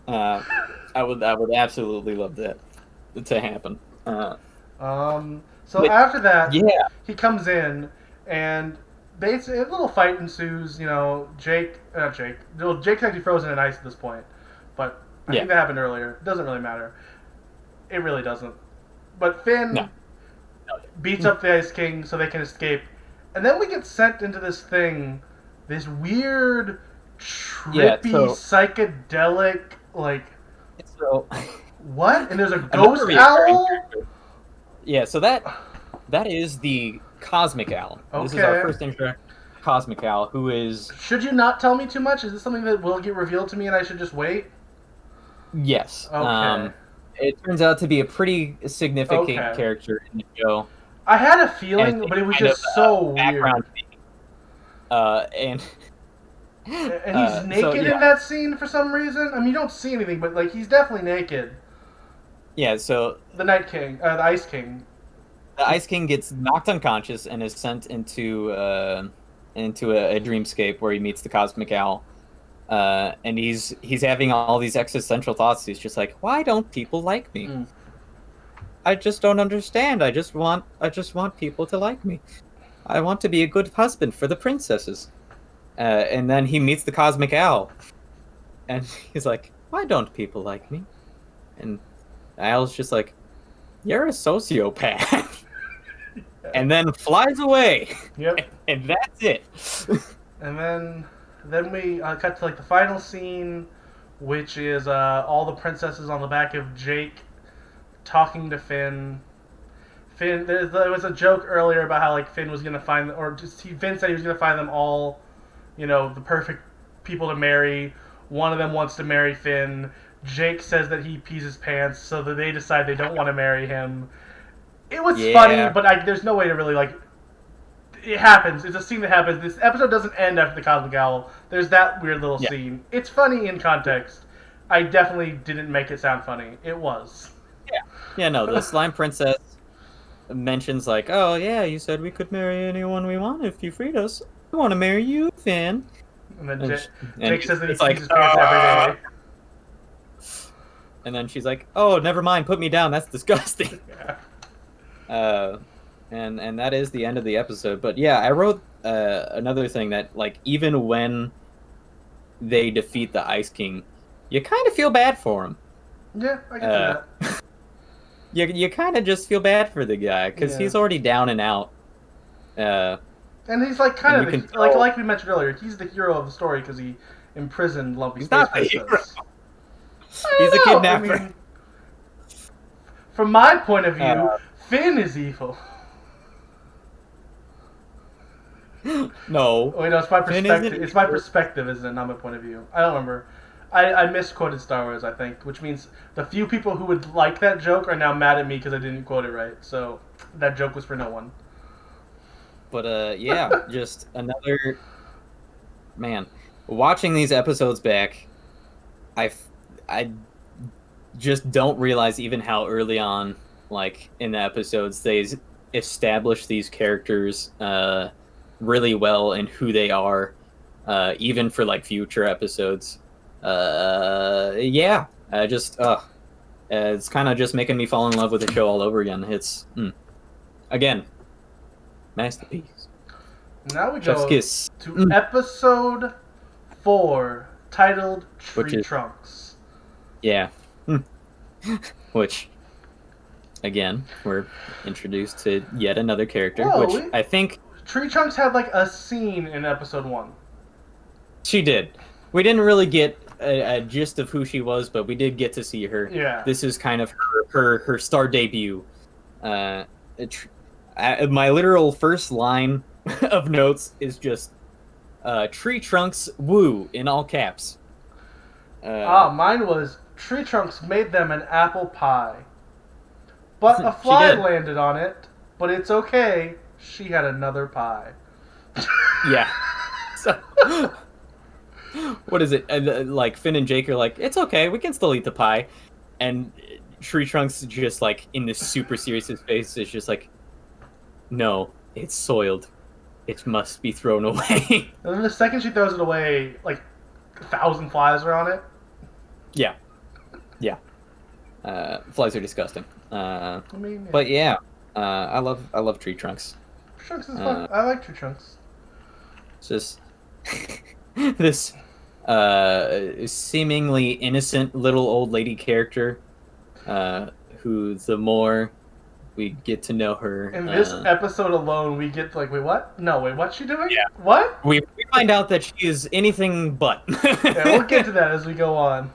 I would absolutely love that to happen. So after that, yeah, he comes in, and basically a little fight ensues. Jake, well, Jake's actually frozen in ice at this point, but I think that happened earlier. It doesn't really matter. It really doesn't. But Finn beats up the Ice King so they can escape, and then we get sent into this thing, this weird, trippy, psychedelic, like. So. What? And there's a ghost owl? Yeah, so that is the Cosmic Owl. Okay. This is our first introduction to Cosmic Owl, who is... Should you not tell me too much? Is this something that will get revealed to me and I should just wait? Yes. Okay. It turns out to be a pretty significant character in the show. I had a feeling, but it was just so weird. And he's naked in that scene for some reason. I mean, you don't see anything, but like he's definitely naked. Yeah, so the Night King, the Ice King. The Ice King gets knocked unconscious and is sent into a dreamscape where he meets the Cosmic Owl, and he's having all these existential thoughts. He's just like, why don't people like me? I just don't understand. I just want people to like me. I want to be a good husband for the princesses. And then he meets the Cosmic Owl, and he's like, why don't people like me? And the Owl's just like, you're a sociopath. And then flies away. Yep. And that's it. And then we cut to like the final scene, which is all the princesses on the back of Jake talking to Finn. There was a joke earlier about how like Finn was gonna find, Finn said he was gonna find them all, the perfect people to marry. One of them wants to marry Finn. Jake says that he pees his pants, so that they decide they don't want to marry him. It was funny, but there's no way to really like. It happens. It's a scene that happens. This episode doesn't end after the Cosmic Owl. There's that weird little scene. It's funny in context. I definitely didn't make it sound funny. It was. Yeah, no, the Slime Princess mentions like, oh yeah, you said we could marry anyone we want if you freed us. I want to marry you, Finn. And then Jake says that he pees his pants every day. And then she's like, oh, never mind, put me down, that's disgusting. And that is the end of the episode. But yeah, I wrote another thing that, like, even when they defeat the Ice King, you kind of feel bad for him. Yeah, I can see that. You kind of just feel bad for the guy, because he's already down and out. And he's like kind of, like we mentioned earlier, he's the hero of the story because he imprisoned Lumpy Space Princess. He's a kidnapper. I mean, from my point of view, Finn is evil. No. Wait, no, it's my perspective. It's my perspective, isn't it? Not my point of view. I don't remember. I misquoted Star Wars, I think, which means the few people who would like that joke are now mad at me because I didn't quote it right. So that joke was for no one. But yeah, just another man. Watching these episodes back, I just don't realize even how early on, like in the episodes, they establish these characters really well and who they are, even for like future episodes. Yeah, it's kind of just making me fall in love with the show all over again. It's again, masterpiece. Now we go to episode 4, titled Tree Trunks. Yeah. Which, again, we're introduced to yet another character, which I think... Tree Trunks had, like, a scene in episode 1. She did. We didn't really get a gist of who she was, but we did get to see her. Yeah. This is kind of her star debut. My literal first line of notes is just, Tree Trunks, woo, in all caps. Mine was, Tree Trunks made them an apple pie. But a fly landed on it, but it's okay. She had another pie. Yeah. So, what is it? Like, Finn and Jake are like, it's okay, we can still eat the pie. And Tree Trunks just, like, in this super serious face is just like, no, it's soiled. It must be thrown away. And then the second she throws it away, like, 1,000 flies are on it. Yeah. Flies are disgusting. But yeah, I love Tree Trunks. Trunks is fun. I like Tree Trunks. It's just this seemingly innocent little old lady character who the more we get to know her. In this episode alone, we get like, wait, what? No, wait, what's she doing? Yeah. What? We find out that she is anything but. Yeah, we'll get to that as we go on.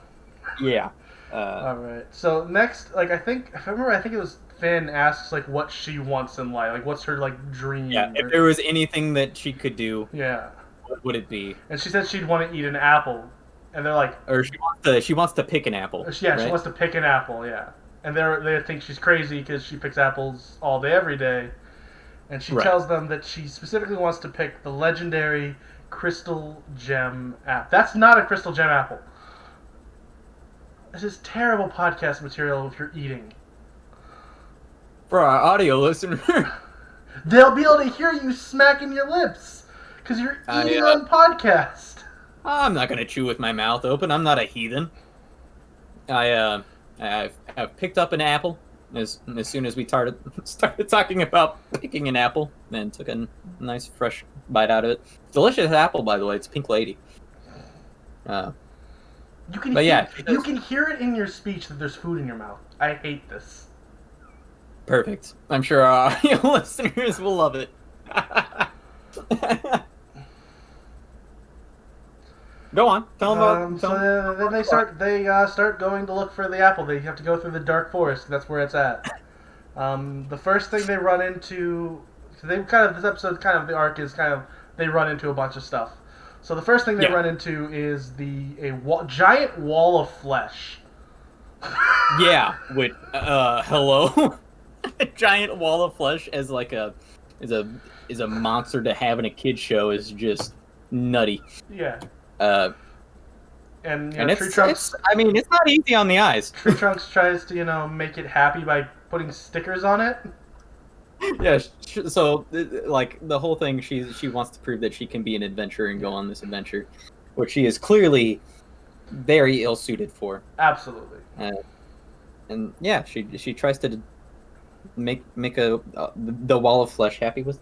Yeah. All right. So next, like, I think it was Finn asks like what she wants in life, like what's her like dream. Yeah. If there was anything that she could do, yeah, what would it be? And she said she'd want to eat an apple, and they're like, or she wants to pick an apple. Yeah, right? She wants to pick an apple. Yeah, and they think she's crazy because she picks apples all day every day, and she tells them that she specifically wants to pick the legendary crystal gem apple. That's not a crystal gem apple. This is terrible podcast material if you're eating. For our audio listener, they'll be able to hear you smacking your lips because you're eating on podcast. I'm not gonna chew with my mouth open. I'm not a heathen. I've picked up an apple as soon as we started talking about picking an apple, and took a nice fresh bite out of it. Delicious apple, by the way. It's Pink Lady. You can hear it in your speech that there's food in your mouth. I hate this. Perfect. I'm sure our audio listeners will love it. Go on. Tell them about. Then they start going to look for the apple. They have to go through the dark forest. That's where it's at. The first thing they run into, this episode the arc is they run into a bunch of stuff. So the first thing they run into is giant wall of flesh. Yeah. With hello. A giant wall of flesh as like is a monster to have in a kid's show is just nutty. Yeah. And Tree Trunks. It's not easy on the eyes. Tree Trunks tries to make it happy by putting stickers on it. Yeah. So like the whole thing, she wants to prove that she can be an adventurer and go on this adventure, which she is clearly very ill suited for. Absolutely. And yeah, she tries to make the wall of flesh happy with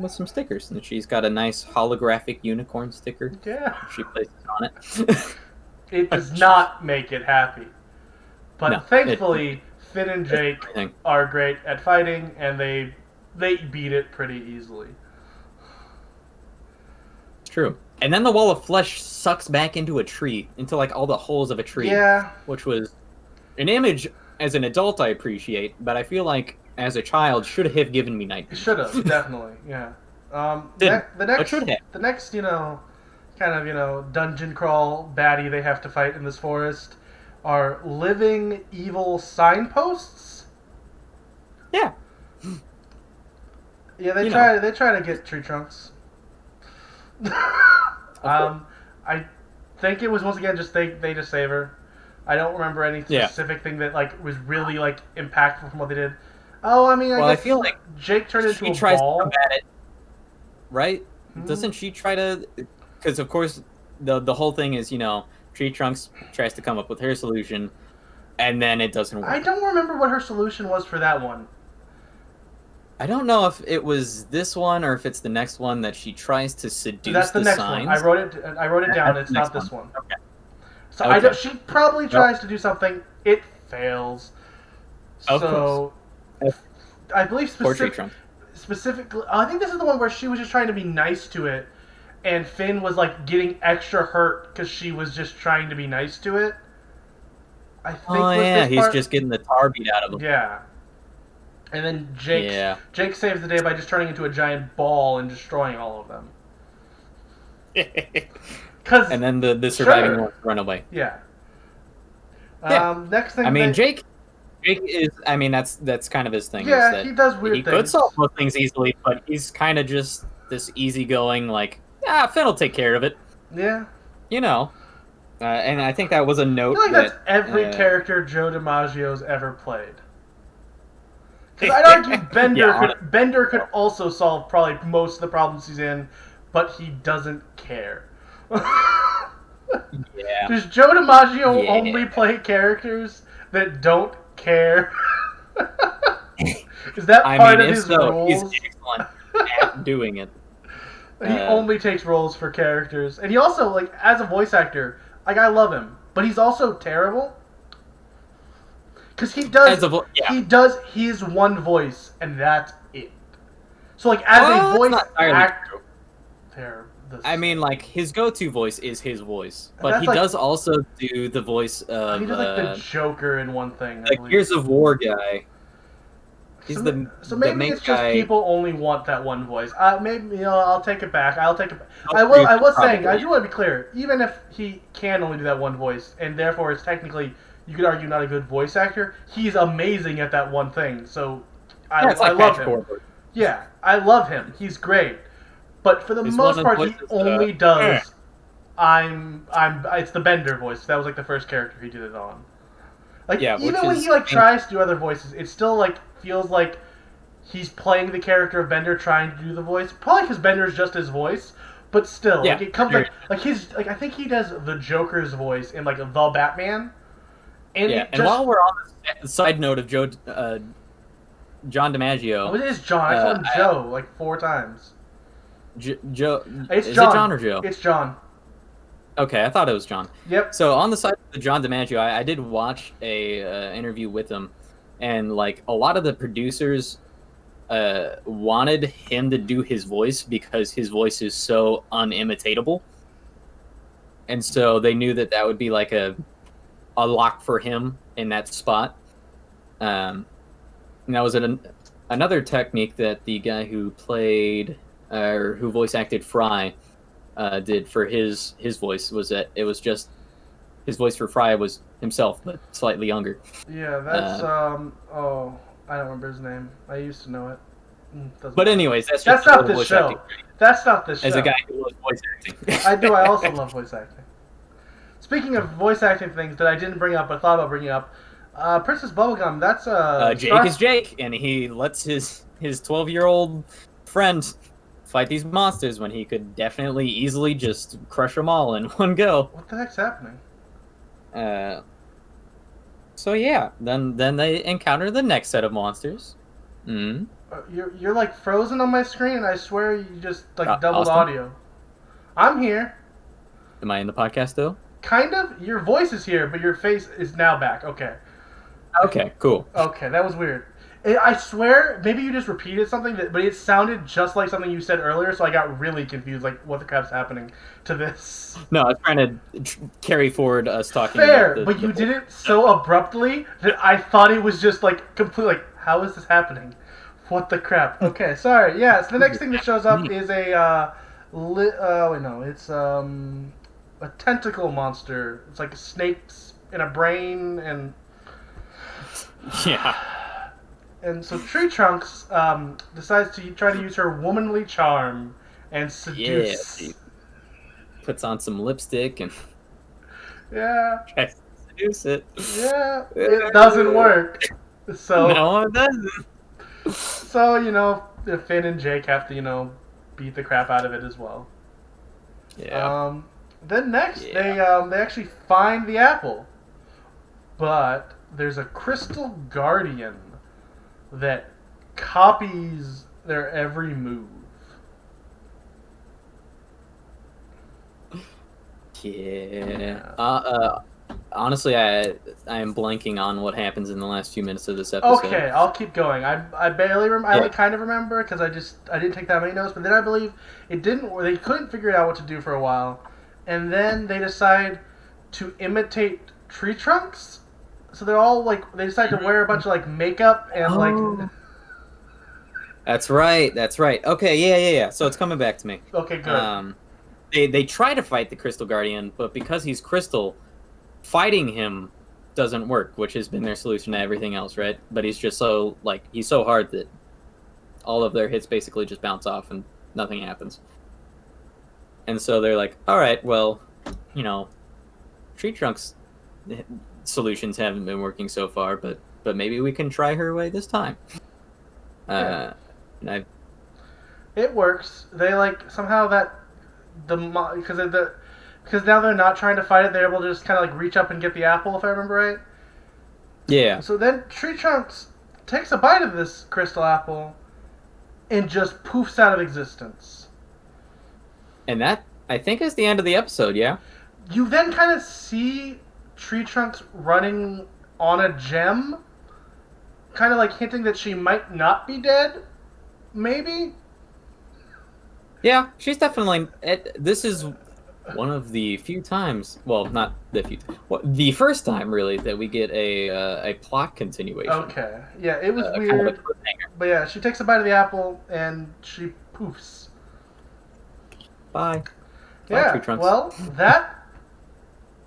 some stickers, and she's got a nice holographic unicorn sticker. Yeah, she places on it. It does not make it happy, but thankfully Finn and Jake are great at fighting, and they beat it pretty easily. It's true. And then the wall of flesh sucks back into a tree, into like all the holes of a tree. Yeah, which was an image as an adult I appreciate, but I feel like as a child should have given me nightmares. Should have, definitely, yeah. The next dungeon crawl baddie they have to fight in this forest are living evil signposts. Yeah. Yeah, they try to get Tree Trunks. I think it was once again just they just save her. I don't remember any specific thing that was really impactful from what they did. Oh, I guess I feel like Jake turned into a tries ball. To combat it, right? Mm-hmm. Doesn't she try to? Because of course the whole thing is Tree Trunks tries to come up with her solution, and then it doesn't work. I don't remember what her solution was for that one. I don't know if it was this one or if it's the next one that she tries to seduce. That's the next signs. one. I wrote it down. It's not this one. Okay. So she probably tries to do something. It fails. So I believe specifically, I think this is the one where she was just trying to be nice to it, and Finn was getting extra hurt because she was just trying to be nice to it. I think. He's just getting the tar beat out of him. Yeah. And then Jake saves the day by just turning into a giant ball and destroying all of them. And then the surviving ones run away. Yeah. Next thing. Jake is. That's kind of his thing. Yeah, is that he does weird things. He could solve most things easily, but he's kind of just this easygoing, Finn will take care of it. Yeah. And I think that was a note. I feel like that's every character Joe DiMaggio's ever played. Because I'd argue Bender could also solve probably most of the problems he's in, but he doesn't care. Does Joe DiMaggio only play characters that don't care? Is that part of if his so, roles? he's excellent at doing it. He only takes roles for characters, and he also like as a voice actor, like I love him, but he's also terrible because he does his one voice, and that's it. So like as a voice actor, I mean, like his go-to voice is his voice, but he does also do the voice of. He does like the Joker in one thing. Like Gears of War guy. He's so maybe it's just people only want that one voice. Maybe I'll take it back. I was saying I do want to be clear. Even if he can only do that one voice, and therefore it's technically you could argue not a good voice actor, he's amazing at that one thing. So I love him. Yeah, I love him. He's great. But for the most part, he only does. It's the Bender voice. That was like the first character he did it on. Like even when he like tries to do other voices, it still like feels like he's playing the character of Bender trying to do the voice. Probably because Bender is just his voice, but still, like it comes like his like I think he does the Joker's voice in like the Batman. And and while we're on the side note of John DiMaggio, it is John. I called him Joe like 4 times. Joe. Is it John or Joe? It's John. Okay, I thought it was John. Yep. So on the side of the John DiMaggio, I did watch a interview with him, and like a lot of the producers wanted him to do his voice because his voice is so unimitatable, and so they knew that would be like a lock for him in that spot. And that was another technique that the guy who played or who voice acted Fry did for his voice, was that it was just his voice for Fry was himself, but slightly younger. Yeah, that's I don't remember his name. I used to know it. But anyways, that's not this show. That's not this show. As a guy who loves voice acting. I do. I also love voice acting. Speaking of voice acting things that I didn't bring up but thought about bringing up, Princess Bubblegum. That's Jake is Jake, and he lets his 12-year-old friend fight these monsters when he could definitely easily just crush them all in one go. What the heck's happening? So yeah, then they encounter the next set of monsters. You're like frozen on my screen, and I swear you just like doubled Austin? audio. I'm here. Am I in the podcast though? Kind of. Your voice is here, but your face is now back. Okay. Okay, cool. Okay, that was weird. I swear, maybe you just repeated something, but it sounded just like something you said earlier, so I got really confused, like, what the crap's happening to this? No, I was trying to carry forward us talking about but you did it so abruptly that I thought it was just, like, completely, like, how is this happening? What the crap? Okay, sorry. Yeah, so the next thing that shows up is it's a tentacle monster. It's like snakes in a brain, and... Yeah. And so Tree Trunks decides to try to use her womanly charm and seduce. Yeah, she puts on some lipstick and tries to seduce it. Yeah, it doesn't work. So no, it doesn't. So Finn and Jake have to beat the crap out of it as well. Yeah. Then next they actually find the apple, but there's a crystal guardian that copies their every move. Yeah. Honestly, I am blanking on what happens in the last few minutes of this episode. Okay, I'll keep going. I barely remember. I kind of remember because I didn't take that many notes. But then I believe it didn't. They couldn't figure out what to do for a while, and then they decide to imitate tree trunks. So they're all they decide to wear a bunch of makeup and That's right. Okay, yeah. So it's coming back to me. Okay, good. They try to fight the Crystal Guardian, but because he's crystal, fighting him doesn't work, which has been their solution to everything else, right? But he's just he's so hard that all of their hits basically just bounce off and nothing happens. And so they're like, all right, well, Tree Trunks solutions haven't been working so far, but maybe we can try her way this time. It works. They somehow because now they're not trying to fight it. They're able to just kind of reach up and get the apple, if I remember right. Yeah. So then Tree Trunks takes a bite of this crystal apple and just poofs out of existence. And that, I think, is the end of the episode, yeah? You then kind of see Tree Trunks running on a gem, kind of like hinting that she might not be dead, maybe? Yeah, she's definitely... This is one of the few times... Well, not the few... Well, the first time, really, that we get a plot continuation. Okay. Yeah, it was weird. Kind of a but yeah, she takes a bite of the apple, and she poofs. Bye. Yeah, Tree Trunks. well,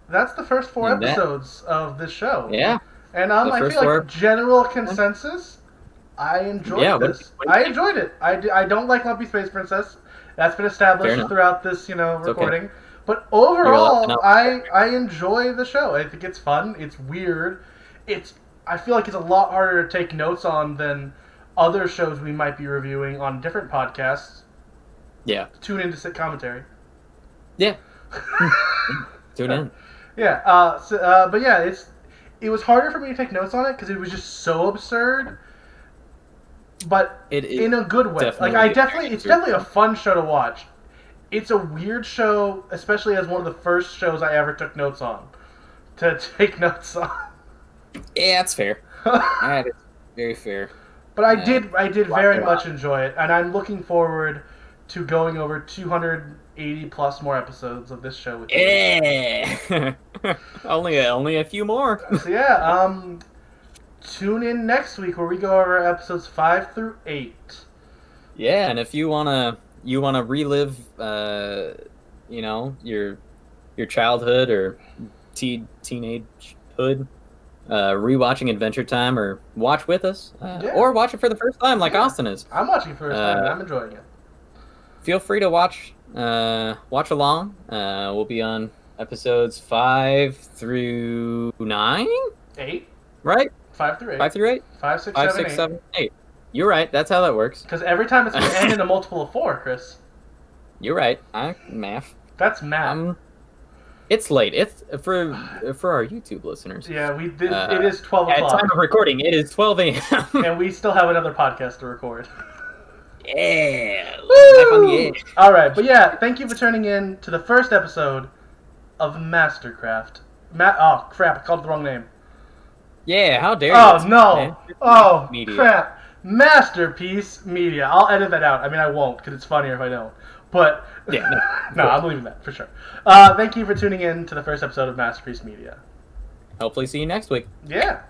that's the first 4 episodes of this show. Yeah. And I feel like general consensus, I enjoyed this. I enjoyed it. I don't like Lumpy Space Princess. That's been established throughout this, recording. Okay. But overall, I enjoy the show. I think it's fun. It's weird. I feel like it's a lot harder to take notes on than other shows we might be reviewing on different podcasts. Yeah. Tune into Sit Commentary. Yeah. Tune in. Yeah. But yeah, it was harder for me to take notes on it because it was just so absurd. But in a good way. It's definitely a fun show to watch. It's a weird show, especially as one of the first shows I ever took notes on. To take notes on. Yeah, that's fair. That is very fair. But I did very much enjoy it, and I'm looking forward to going over 280 plus more episodes of this show with you. Yeah. only a few more. So yeah, tune in next week where we go over episodes 5 through 8. Yeah, and if you wanna relive, your childhood or teenagehood, rewatching Adventure Time, or watch with us, or watch it for the first time like Austin is. I'm watching it for the first time, and I'm enjoying it. Feel free to watch along. We'll be on episodes 5 through 9? 8. Right? 5 through 8. 5 through 8? 5, 6, 5, 7, 6, 8. 7, 8. You're right. That's how that works. Because every time it's going to end in a multiple of 4, Chris. You're right. Math. That's math. It's late. It's for our YouTube listeners. Yeah, it is 12 o'clock. At time of recording, it is 12 a.m. And we still have another podcast to record. Yeah. Life on the edge. All right, but yeah, thank you for tuning in to the first episode of Mastercraft. Oh, crap, I called it the wrong name. Yeah, how dare you? Oh, no. Man. Oh, Media. crap. Masterpiece Media. I'll edit that out. I mean, I won't, because it's funnier if I don't. But, yeah, no, I'm leaving that, for sure. Thank you for tuning in to the first episode of Masterpiece Media. Hopefully see you next week. Yeah.